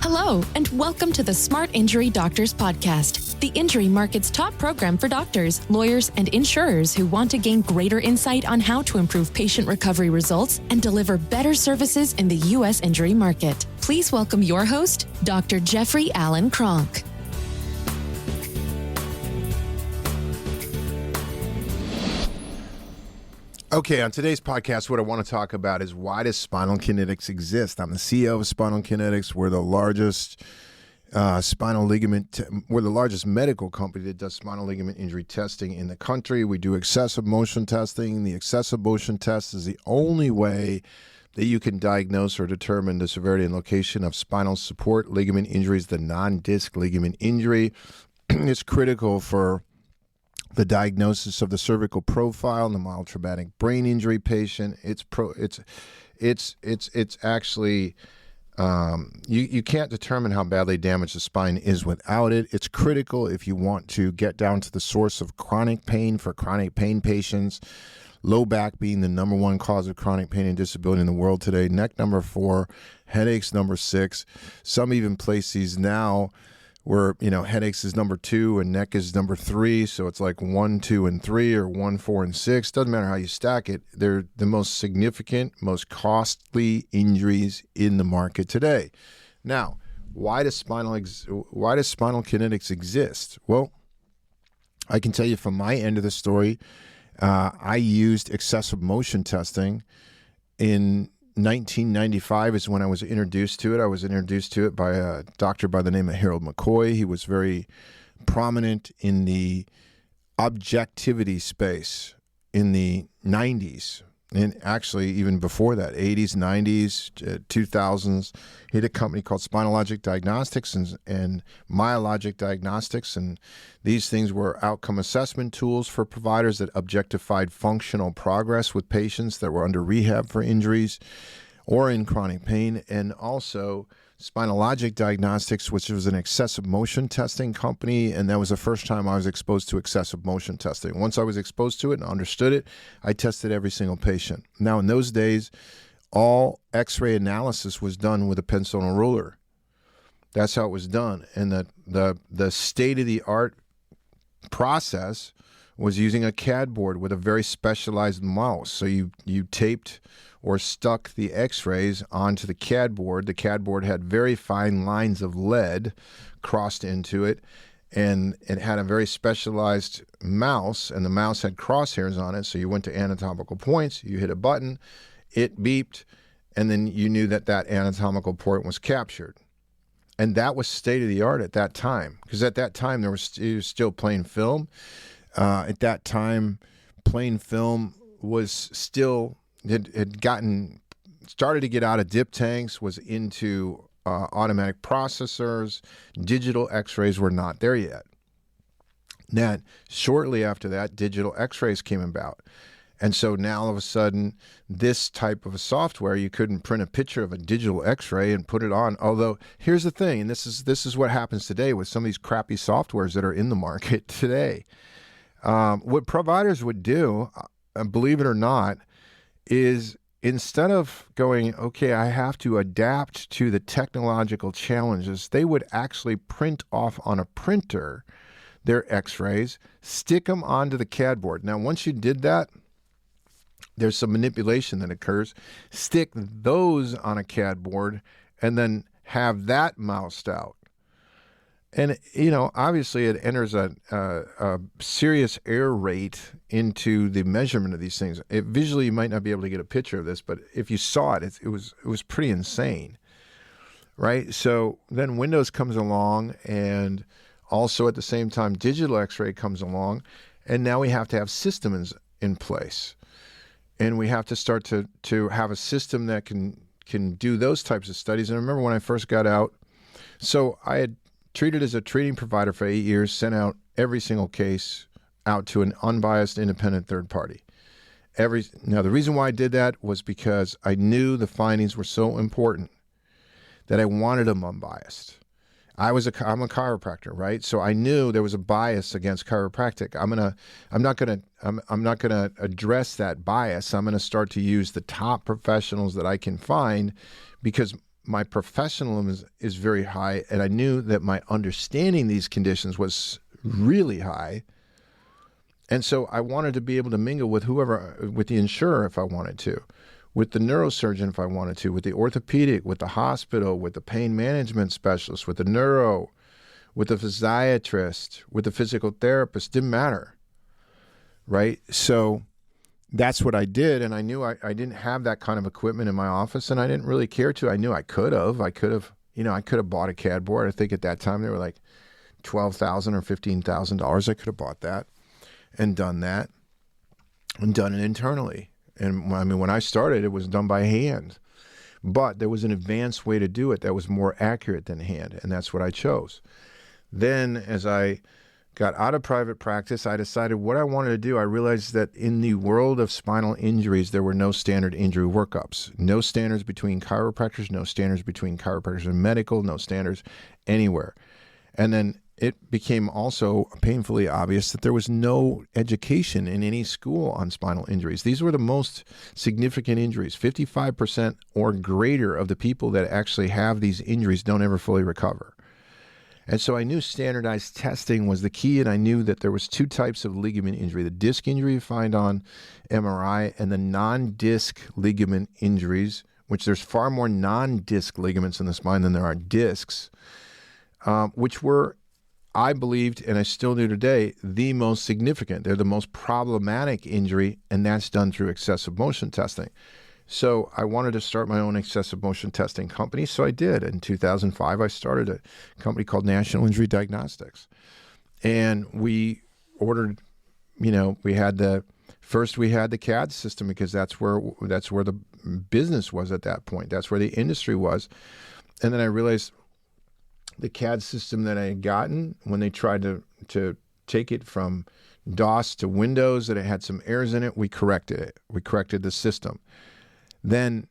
Hello, and welcome to the Smart Injury Doctors Podcast, the injury market's top program for doctors, lawyers, and insurers who want to gain greater insight on how to improve patient recovery results and deliver better services in the U.S. injury market. Please welcome your host, Dr. Jeffrey Allen Kronk. Okay, on today's podcast, what I want to talk about is why does Spinal Kinetics exist? I'm the CEO of Spinal Kinetics. We're the largest we're the largest medical company that does spinal ligament injury testing in the country. We do excessive motion testing. The excessive motion test is the only way that you can diagnose or determine the severity and location of spinal support ligament injuries, the non-disc ligament injury. It's critical for the diagnosis of the cervical profile in the mild traumatic brain injury patient. It's actually you can't determine how badly damaged the spine is without it. It's critical if you want to get down to the source of chronic pain for chronic pain patients. Low back being the number one cause of chronic pain and disability in the world today. Neck number 4, headaches number 6. Some even place these now where, headaches is number 2 and neck is number 3. So it's like 1, 2, and 3 or 1, 4, and 6. Doesn't matter how you stack it. They're the most significant, most costly injuries in the market today. Now, why does Spinal Kinetics exist? Well, I can tell you from my end of the story, I used excessive motion testing in 1995 is when I was introduced to it. I was introduced to it by a doctor by the name of Harold McCoy. He was very prominent in the objectivity space in the 90s, and actually even before that, 80s, 90s, 2000s. He had a company called Spinalogic Diagnostics and Myologic Diagnostics, and these things were outcome assessment tools for providers that objectified functional progress with patients that were under rehab for injuries or in chronic pain, and also Spinalogic Diagnostics, which was an excessive motion testing company, and that was the first time I was exposed to excessive motion testing. Once I was exposed to it and understood it, I tested every single patient. Now, in those days, all X-ray analysis was done with a pencil and a ruler. That's how it was done, and the state-of-the-art process was using a CAD board with a very specialized mouse. So you taped or stuck the X-rays onto the CAD board. The CAD board had very fine lines of lead crossed into it, and it had a very specialized mouse, and the mouse had crosshairs on it. So you went to anatomical points, you hit a button, it beeped, and then you knew that anatomical point was captured. And that was state-of-the-art at that time, because at that time it was still plain film. At that time, plain film was still started to get out of dip tanks, was into automatic processors. Digital X-rays were not there yet. Then shortly after that, digital X-rays came about. And so now all of a sudden, this type of a software, you couldn't print a picture of a digital X-ray and put it on. Although here's the thing, and this is what happens today with some of these crappy softwares that are in the market today. What providers would do, believe it or not, is instead of going, okay, I have to adapt to the technological challenges, they would actually print off on a printer their X-rays, stick them onto the CAD board. Now, once you did that, there's some manipulation that occurs. Stick those on a CAD board and then have that moused out. And, obviously it enters a serious error rate into the measurement of these things. Visually, you might not be able to get a picture of this, but if you saw it, it was pretty insane, right? So then Windows comes along, and also at the same time, digital X-ray comes along, and now we have to have systems in place. And we have to start to have a system that can do those types of studies. And I remember when I first got out, so I had treated as a treating provider for 8 years, sent out every single case out to an unbiased, independent third party. Now, the reason why I did that was because I knew the findings were so important that I wanted them unbiased. I'm a chiropractor, right? So I knew there was a bias against chiropractic. I'm not gonna address that bias. I'm gonna start to use the top professionals that I can find, because my professionalism is very high, and I knew that my understanding these conditions was really high. And so I wanted to be able to mingle with with the insurer if I wanted to, with the neurosurgeon if I wanted to, with the orthopedic, with the hospital, with the pain management specialist, with the neuro, with the physiatrist, with the physical therapist. Didn't matter, right? So that's what I did, and I knew I didn't have that kind of equipment in my office, and I didn't really care to. I knew I could have. I could have bought a CAD board. I think at that time they were like $12,000 or $15,000. I could have bought that and done that and done it internally. And I mean, when I started, it was done by hand, but there was an advanced way to do it that was more accurate than hand, and that's what I chose. Then as I got out of private practice, I decided what I wanted to do. I realized that in the world of spinal injuries, there were no standard injury workups, no standards between chiropractors, no standards between chiropractors and medical, no standards anywhere. And then it became also painfully obvious that there was no education in any school on spinal injuries. These were the most significant injuries. 55% or greater of the people that actually have these injuries don't ever fully recover. And so I knew standardized testing was the key, and I knew that there was two types of ligament injury: the disc injury you find on MRI and the non-disc ligament injuries, which there's far more non-disc ligaments in the spine than there are discs, which were, I believed, and I still do today, the most significant. They're the most problematic injury, and that's done through excessive motion testing. So I wanted to start my own excessive motion testing company, so I did. In 2005, I started a company called National Injury Diagnostics. And we ordered, we had the CAD system because that's where the business was at that point. That's where the industry was. And then I realized the CAD system that I had gotten, when they tried to take it from DOS to Windows, that it had some errors in it, we corrected it. We corrected the system. Then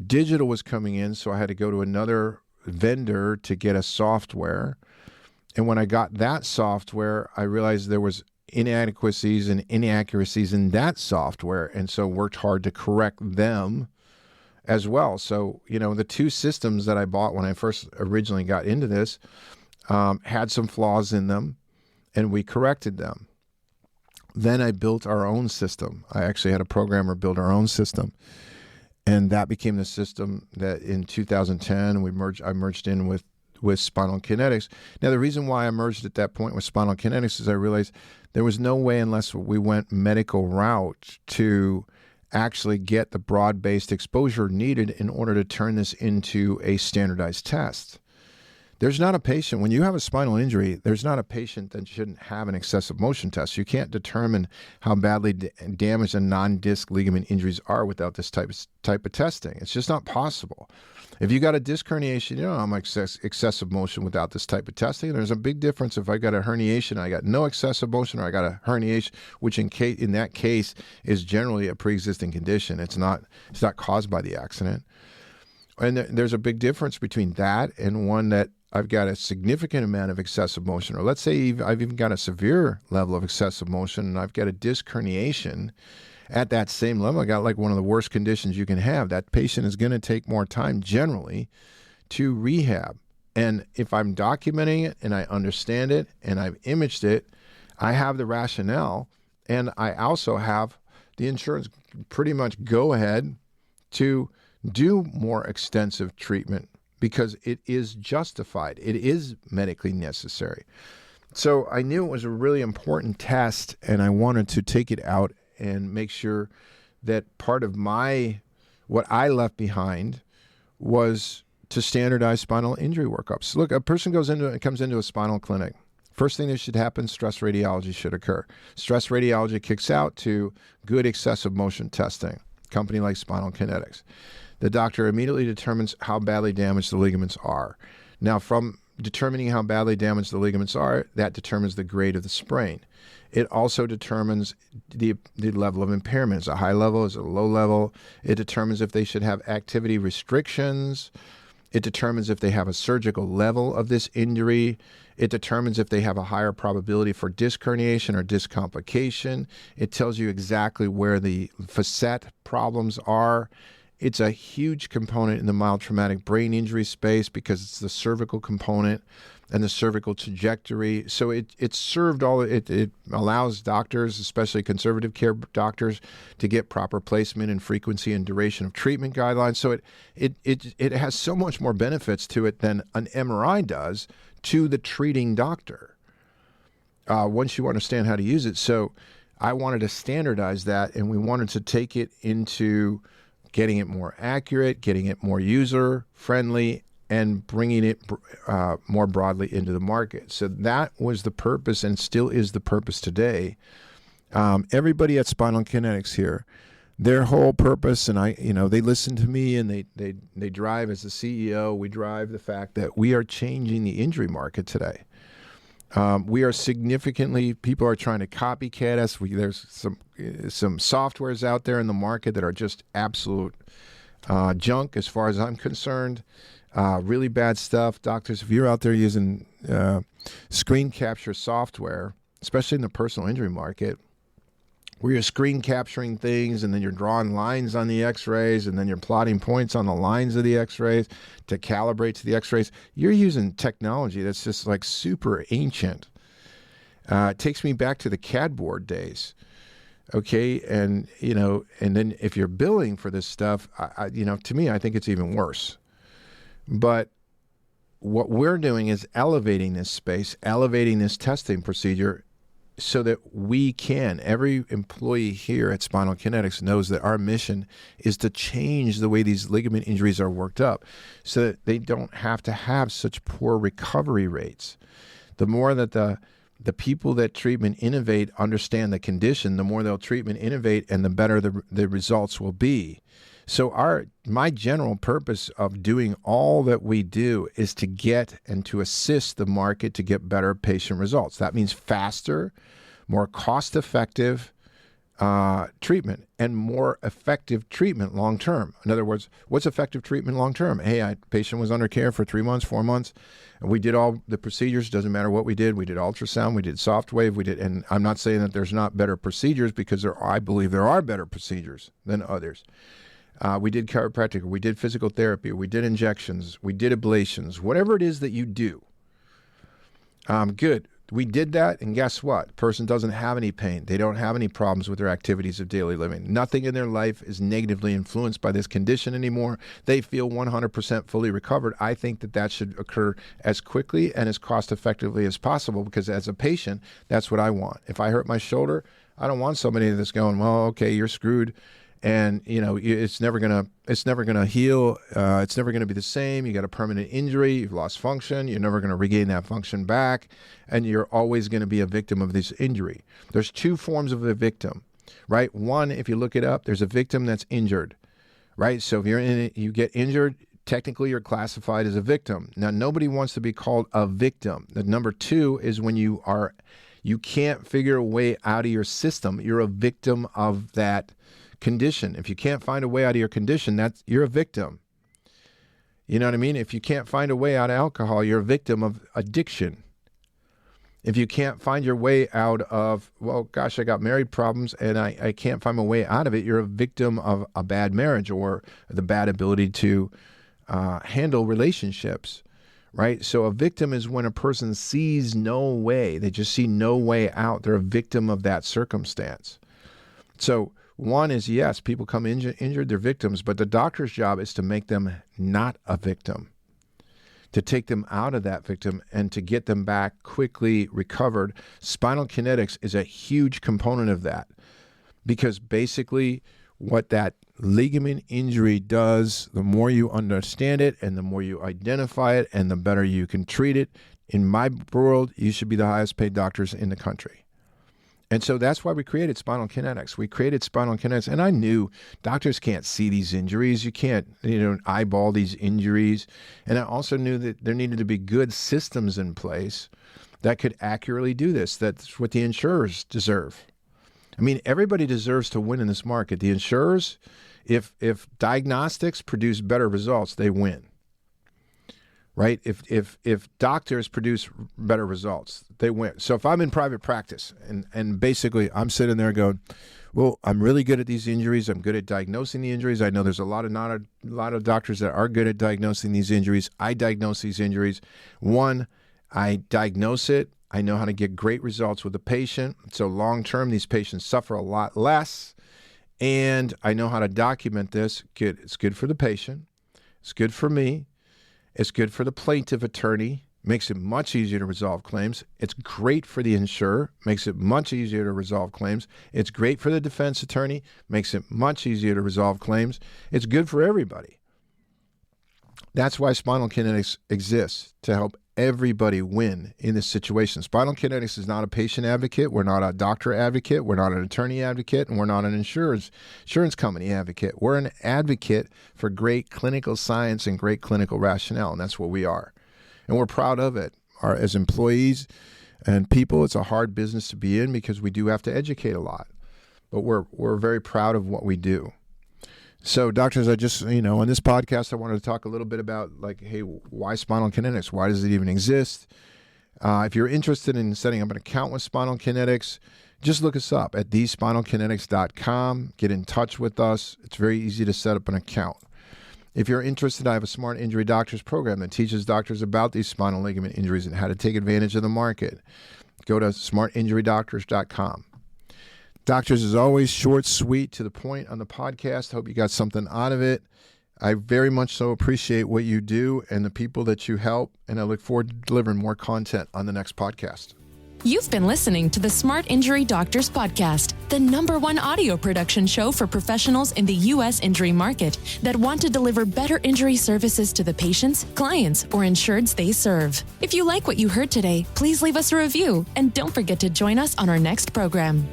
digital was coming in, so I had to go to another vendor to get a software. And when I got that software, I realized there was inadequacies and inaccuracies in that software, and so worked hard to correct them as well. So, the two systems that I bought when I first originally got into this had some flaws in them, and we corrected them. Then I built our own system. I actually had a programmer build our own system. And that became the system that in 2010 I merged in with Spinal Kinetics. Now, the reason why I merged at that point with Spinal Kinetics is I realized there was no way, unless we went medical route, to actually get the broad-based exposure needed in order to turn this into a standardized test. There's not a patient, when you have a spinal injury, there's not a patient that shouldn't have an excessive motion test. You can't determine how badly damaged and non-disc ligament injuries are without this type of testing. It's just not possible. If you got a disc herniation, you don't have excessive motion without this type of testing. There's a big difference if I got a herniation, I got no excessive motion, or I got a herniation, which in that case is generally a pre-existing condition. It's not caused by the accident. And there's a big difference between that and one that I've got a significant amount of excessive motion, or let's say I've even got a severe level of excessive motion and I've got a disc herniation at that same level. I got like one of the worst conditions you can have. That patient is going to take more time generally to rehab. And if I'm documenting it and I understand it and I've imaged it, I have the rationale, and I also have the insurance pretty much go ahead to do more extensive treatment because it is justified. It is medically necessary. So I knew it was a really important test, and I wanted to take it out and make sure that part of what I left behind was to standardize spinal injury workups. Look, a person comes into a spinal clinic. First thing that should happen, stress radiology should occur. Stress radiology kicks out to good excessive motion testing, a company like Spinal Kinetics. The doctor immediately determines how badly damaged the ligaments are. Now, from determining how badly damaged the ligaments are, that determines the grade of the sprain. It also determines the level of impairment. Is it a high level? Is it a low level? It determines if they should have activity restrictions. It determines if they have a surgical level of this injury. It determines if they have a higher probability for disc herniation or disc complication. It tells you exactly where the facet problems are. It's a huge component in the mild traumatic brain injury space because it's the cervical component and the cervical trajectory. So it allows doctors, especially conservative care doctors, to get proper placement and frequency and duration of treatment guidelines. So it has so much more benefits to it than an MRI does to the treating doctor once you understand how to use it. So I wanted to standardize that, and we wanted to take it into getting it more accurate, getting it more user-friendly, and bringing it more broadly into the market. So that was the purpose and still is the purpose today. Everybody at Spinal Kinetics here, their whole purpose, and they listen to me and they drive as the CEO, we drive the fact that we are changing the injury market today. We are significantly, people are trying to copycat us. There's some softwares out there in the market that are just absolute junk as far as I'm concerned. Really bad stuff. Doctors, if you're out there using screen capture software, especially in the personal injury market, where you're screen capturing things and then you're drawing lines on the x-rays and then you're plotting points on the lines of the x-rays to calibrate to the x-rays, you're using technology that's just like super ancient. It takes me back to the CAD board days. Okay, and then if you're billing for this stuff, to me, I think it's even worse. But what we're doing is elevating this space, elevating this testing procedure so that every employee here at Spinal Kinetics knows that our mission is to change the way these ligament injuries are worked up so that they don't have to have such poor recovery rates. The more that the people that treatment innovate understand the condition, the more they'll treatment innovate and the better the results will be. So my general purpose of doing all that we do is to get and to assist the market to get better patient results. That means faster, more cost-effective treatment and more effective treatment long-term. In other words, what's effective treatment long-term? Hey, patient was under care for 3 months, 4 months, and we did all the procedures. Doesn't matter what we did. We did ultrasound, we did soft wave, and I'm not saying that there's not better procedures because I believe there are better procedures than others. We did chiropractic, we did physical therapy, we did injections, we did ablations, whatever it is that you do. Good. We did that, and guess what? Person doesn't have any pain. They don't have any problems with their activities of daily living. Nothing in their life is negatively influenced by this condition anymore. They feel 100% fully recovered. I think that should occur as quickly and as cost effectively as possible because as a patient, that's what I want. If I hurt my shoulder, I don't want somebody that's going, well, okay, you're screwed. And it's never gonna heal. It's never gonna be the same. You got a permanent injury. You've lost function. You're never gonna regain that function back, and you're always gonna be a victim of this injury. There's two forms of a victim, right? One, if you look it up, there's a victim that's injured, right? So if you get injured, technically you're classified as a victim. Now nobody wants to be called a victim. The number two is when you can't figure a way out of your system. You're a victim of that condition. If you can't find a way out of your condition, you're a victim. You know what I mean? If you can't find a way out of alcohol, you're a victim of addiction. If you can't find your way out of, well, gosh, I got married problems and I can't find my way out of it, you're a victim of a bad marriage or the bad ability to handle relationships, right? So a victim is when a person sees no way. They just see no way out. They're a victim of that circumstance. So one is, yes, people come injured, they're victims, but the doctor's job is to make them not a victim, to take them out of that victim and to get them back quickly recovered. Spinal Kinetics is a huge component of that because basically what that ligament injury does, the more you understand it and the more you identify it and the better you can treat it. In my world, you should be the highest paid doctors in the country. And so that's why we created Spinal Kinetics. We created Spinal Kinetics, and I knew doctors can't see these injuries. You can't, eyeball these injuries. And I also knew that there needed to be good systems in place that could accurately do this. That's what the insurers deserve. I mean, everybody deserves to win in this market. The insurers, if diagnostics produce better results, they win. Right? If doctors produce better results, they win. So if I'm in private practice and basically I'm sitting there going, well, I'm really good at these injuries. I'm good at diagnosing the injuries. I know there's a lot of doctors that are good at diagnosing these injuries. I diagnose these injuries. One, I diagnose it. I know how to get great results with the patient. So long-term, these patients suffer a lot less. And I know how to document this. It's good for the patient. It's good for me. It's good for the plaintiff attorney. Makes it much easier to resolve claims. It's great for the insurer. Makes it much easier to resolve claims. It's great for the defense attorney. Makes it much easier to resolve claims. It's good for everybody. That's why Spinal Kinetics exists, to help everybody win in this situation. Spinal Kinetics is not a patient advocate. We're not a doctor advocate. We're not an attorney advocate. And we're not an insurance company advocate. We're an advocate for great clinical science and great clinical rationale. And that's what we are. And we're proud of it. As employees and people, it's a hard business to be in because we do have to educate a lot. But we're very proud of what we do. So, doctors, I just, on this podcast, I wanted to talk a little bit about, hey, why Spinal Kinetics? Why does it even exist? If you're interested in setting up an account with Spinal Kinetics, just look us up at thespinalkinetics.com. Get in touch with us. It's very easy to set up an account. If you're interested, I have a Smart Injury Doctors program that teaches doctors about these spinal ligament injuries and how to take advantage of the market. Go to smartinjurydoctors.com. Doctors, as always, short, sweet, to the point on the podcast. Hope you got something out of it. I very much so appreciate what you do and the people that you help, and I look forward to delivering more content on the next podcast. You've been listening to the Smart Injury Doctors Podcast, the #1 audio production show for professionals in the U.S. injury market that want to deliver better injury services to the patients, clients, or insureds they serve. If you like what you heard today, please leave us a review and don't forget to join us on our next program.